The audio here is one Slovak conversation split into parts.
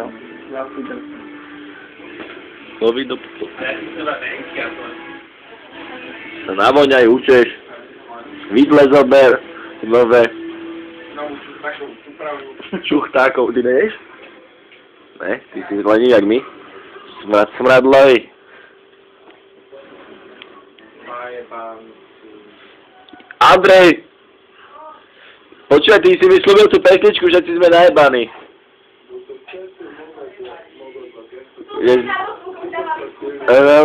Co? Já půjdu. Loví do... Sa navoňaj, učeš. Vidle zober. Nové. Čuchtákov. Ty neješ? Ne? Ty si zlení jak my. Smradlový. Andrej! Počúvaj, ty si mi slúbil tú pesničku, že si sme najebaní.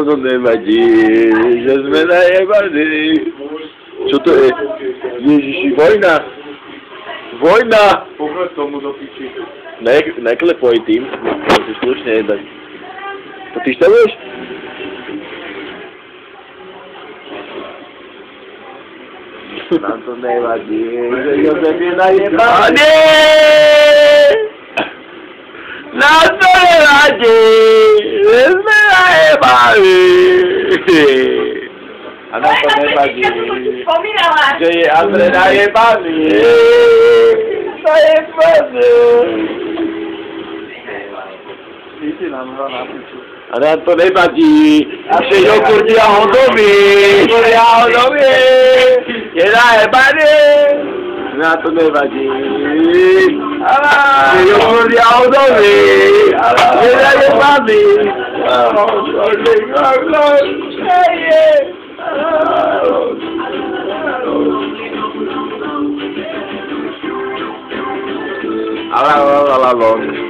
To nevadí, že sme najebaní. Čo to je? Ježiši, vojna! Vojna! Pohled tomu do piči. Neklepoj tým, musíš slušne jedať. To ty števuješ? Nám to nevadí, že Jozef je najebaný. Nám to nevadí, že sme najebaní. A nám to nevadí, že je Andrej najebaný. Najebaný. Ty si nám hral na piču. A nám to nevadí, že jogurt jahodový. Jogurt jahodový. Je najebaný. Nám to nevadí. Že jogurt jahodový. Je najebaný. Alá.